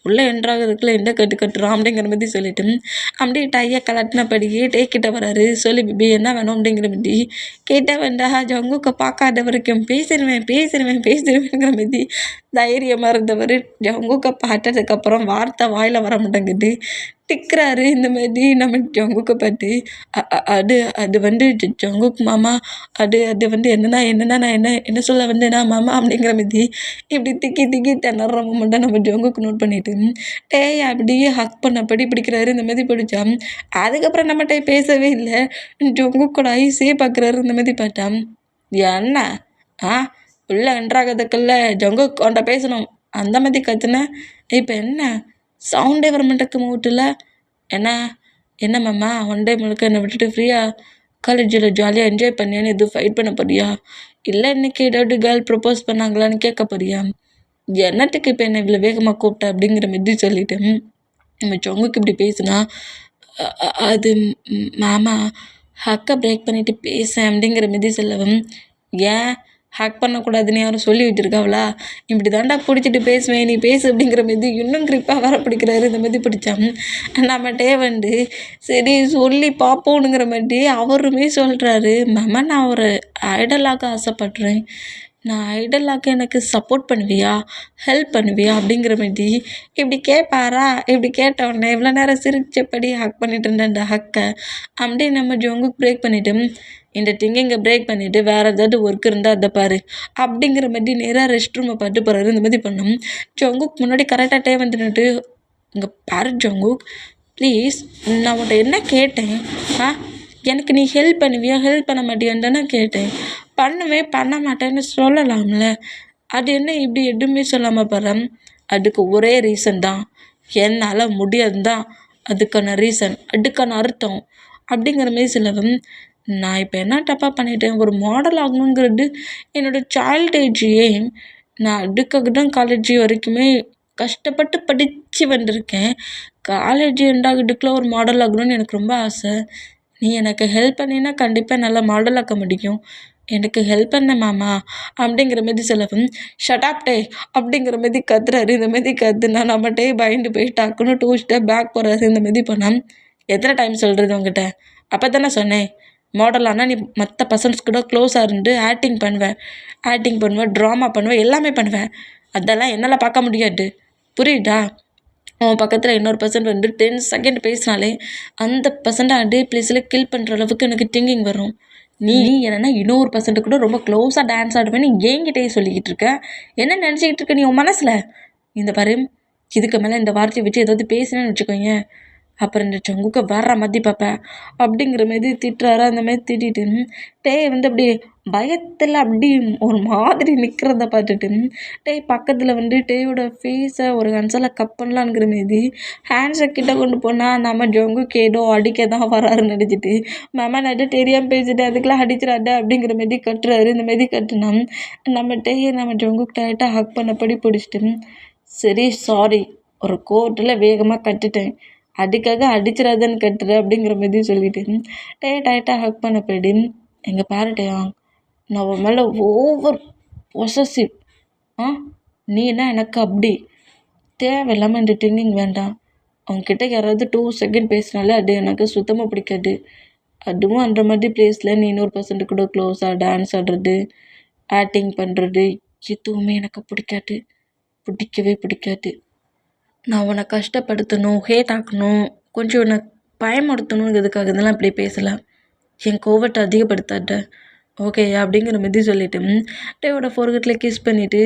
உள்ளே என்ட்ராகிறதுக்குள்ளே எந்த கட்டுறான் அப்படிங்கிற மாதிரி சொல்லிவிட்டு அப்படியே டையை கலட்டினபடியே கிட்ட வராரு. சொல்லி பிபி என்ன வேணும் அப்படிங்கிற மாதிரி கேட்ட வேண்டா ஜங்குக்கை பார்க்காத வரைக்கும் பேசிடுவேங்கிற மாதிரி தைரியமாக இருந்தவர் ஜங்குக்கை பார்த்ததுக்கப்புறம் வார்த்தை வாயில் வர மாட்டேங்குது, திக்கிறாரு. இந்த மாதிரி நம்ம ஜங்குக்கை பார்த்து அது ஜங்குக் மாமா, அது என்னன்னா நான் என்ன சொல்ல வந்தேனா மாமா அப்படிங்கிற மாதிரி இப்படி திக்கி திணற மூமெண்ட்டாக நம்ம ஜங்குக்கு நோட் பண்ணிவிட்டு அப்படியே ஹக் பண்ணபடி பிடிக்கிறாரு. இந்த மாதிரி பிடிச்சா அதுக்கப்புறம் நம்மகிட்ட பேசவே இல்லை. ஜங்குக்கோட ஐஸே பார்க்குறாரு. இந்த மாதிரி பார்த்தா என்ன உள்ளே என்ட்ராகிறதுக்குள்ள ஜங்குக் அவன்கிட்ட பேசணும் அந்த மாதிரி கற்றுனேன். இப்போ என்ன சவுண்டே வர மாட்டேக்கு மூட்டில் என்ன மாமா 1 டே முழுக்க என்னை விட்டுட்டு ஃப்ரீயாக காலேஜில் ஜாலியாக என்ஜாய் பண்ணியான்னு எதுவும் ஃபைட் பண்ண போறியா, இல்லை இன்றைக்கி ஏதாவது கேர்ள் ப்ரப்போஸ் பண்ணாங்களான்னு கேட்க போறியா, என்னத்துக்கு இப்போ என்னை இவ்வளோ வேகமாக கூப்பிட்ட அப்படிங்கிற மாதிரி சொல்லிவிட்டு நம்ம ஜங்குக்கு இப்படி பேசுனா அது மாமா ஹக்கை பிரேக் பண்ணிவிட்டு பேசேன் அப்படிங்கிற மாதிரி சொல்லவும், ஏன் ஹேக் பண்ணக்கூடாதுன்னு யாரும் சொல்லி வச்சுருக்காவளா, இப்படி தாண்டா பிடிச்சிட்டு பேசுவேன் நீ பேசு அப்படிங்கிற மாதிரி இன்னும் க்ரிப்பாக வர பிடிக்கிறாரு. இந்த மாதிரி பிடிச்சான் நம்மகிட்டே சரி சொல்லி பார்ப்போனுங்கிற மாதிரி அவருமே சொல்கிறாரு, மாமா நான் ஒரு ஐடலாக ஆசைப்பட்றேன், நான் ஐடலாக எனக்கு சப்போர்ட் பண்ணுவியா, ஹெல்ப் பண்ணுவியா அப்படிங்கிற மாதிரி இப்படி கேட்பாரா. இப்படி கேட்டவுடனே இவ்வளோ நேரம் சிரிச்சபடி ஹக் பண்ணிட்டு இருந்தேன் அந்த ஹக்கை அப்படியே நம்ம ஜங்குக்கு பிரேக் பண்ணிவிட்டு, இந்த திங்கிங்கை பிரேக் பண்ணிவிட்டு வேறு ஏதாவது ஒர்க் இருந்தால் அதை பாரு அப்படிங்கிற மாதிரி நேராக ரெஸ்ட் ரூமை பார்த்து போகிறாரு. இந்த மாதிரி பண்ணோம். ஜங்குக் முன்னாடி கரெக்டாக வந்துட்டு, இங்கே பாரு ஜங்குக் ப்ளீஸ், நான் உன்ட்ட என்ன கேட்டேன், எனக்கு நீ ஹெல்ப் பண்ணுவியா ஹெல்ப் பண்ண மாட்டியான்னு தானே கேட்டேன், பண்ண மாட்டேன்னு சொல்லலாம்ல, அது என்ன இப்படி எதுவுமே சொல்லாமல் போகிறேன். அதுக்கு ஒரே ரீசன் தான், என்னால் முடியாது தான் அதுக்கான ரீசன், அதுக்கான அர்த்தம் அப்படிங்கிற மாதிரி சொல்லவும், நான் இப்போ என்ன தப்பாக பண்ணிட்டேன், ஒரு மாடல் ஆகணுங்கிறது என்னோடய சைல்டு ஏஜ் ஏம், நான் அதுக்காக தான் காலேஜ் வரைக்குமே கஷ்டப்பட்டு படித்து வந்திருக்கேன். காலேஜ் எண்டாகட்டுக்குள்ள ஒரு மாடல் ஆகணும்னு எனக்கு ரொம்ப ஆசை. நீ எனக்கு ஹெல்ப் பண்ணினா கண்டிப்பாக நல்லா மாடல் ஆக்க முடியும். எனக்கு ஹெல்ப் பண்ண மாமா அப்படிங்கிற மாரி சொல்லவும், ஷட் டே அப்படிங்கிற மாரி கத்துறாரு. இந்த மாரி கத்துனா நம்மட்டே பயந்து போய் டக்குன்னு 2 ஸ்டெப் பேக் போகிறாரு. இந்த மாரி பண்ணால் எத்தனை டைம் சொல்கிறது உங்ககிட்ட? அப்போ தானே சொன்னேன், மாடல் ஆனால் நீ மற்ற பர்சன்ஸ் கூட க்ளோஸாக இருந்து ஆக்டிங் பண்ணுவேன், ட்ராமா பண்ணுவேன், எல்லாமே பண்ணுவேன். அதெல்லாம் என்னால் பார்க்க முடியாது. புரியுதா? உன் பக்கத்தில் இன்னொரு பர்சன் வந்து 10 செகண்ட் பேசினாலே அந்த பர்சன்ட்டை அதே பிளேஸில் கில் பண்ணுற அளவுக்கு எனக்கு திங்கிங் வரும். நீ என்னன்னா இன்னொரு பர்சன்ட்டு கூட ரொம்ப க்ளோஸாக டான்ஸ் ஆடுவேன்னு என்கிட்டயே சொல்லிக்கிட்டு இருக்க. என்ன நினச்சிக்கிட்டு இருக்க நீ உன் மனசில்? இந்த பாரு, இதுக்கு மேலே இந்த வார்த்தையை வச்சு ஏதாவது பேசினேன்னு வச்சுக்கோங்க, அப்புறம் இந்த ஜங்குக்கு வர்ற மாதிரி பார்ப்பேன் அப்படிங்கிற மாரி திட்டுறாரு. அந்த மாதிரி திட்டிட்டு டேய் வந்து அப்படி பயத்தில் அப்படி ஒரு மாதிரி நிற்கிறத பார்த்துட்டு டேய் பக்கத்தில் வந்து டேயோட ஃபேஸை ஒரு ஹேண்ட்ஸால் கப் பண்ணலாங்கிற மாரி ஹேண்ட்ஸை கிட்ட கொண்டு போனால் நம்ம ஜங்குக்கு ஏதோ அடிக்க தான் வராருன்னு நினச்சிட்டு மாமா நான் தெரியாமல் பேசிட்டு அதுக்கெல்லாம் அடிச்சிடாத அப்படிங்கிற மாரி கட்டுறாரு. இந்த மாரி கட்டுனா நம்ம ஜங்குக்கு டேரெக்டாக ஹக் பண்ணபடி பிடிச்சிட்டு சரி சாரி, ஒரு கோர்ட்டில் வேகமாக கட்டுட்டேன், அதுக்காக அடிச்சிடாதன்னு கட்டுற அப்படிங்கிற மாரி சொல்லிட்டு டைட்டாக ஹக் பண்ண போயிடு. எங்கள் பாருட்டையா, நான் உன் மேலே ஓவர் பொசசிவ். நீ என்ன எனக்கு அப்படி தேவையில்லாமல் இந்த திங்கிங் வேண்டாம். அவங்கக்கிட்ட யாராவது 2 செகண்ட் பேசினாலே அது எனக்கு சுத்தமாக பிடிக்காது. அதுவும் அந்த மாதிரி பிளேஸில் நீ இன்னொரு பர்சன்ட்டு கூட க்ளோஸாக டான்ஸ் ஆடுறது, ஆக்டிங் பண்ணுறது எதுவுமே எனக்கு பிடிக்கவே பிடிக்காது. நான் உன்னை கஷ்டப்படுத்தணும், ஹேட் ஆக்கணும், கொஞ்சம் உன்னை பயமுறுத்தணுங்கிறதுக்காக இதெல்லாம் இப்படி பேசலாம். என் கோவத்தை அதிகப்படுத்தாத ஓகே அப்படிங்கிற மாரி சொல்லிவிட்டு டேயோட ஃபோர்கெட்டில் கிஸ் பண்ணிவிட்டு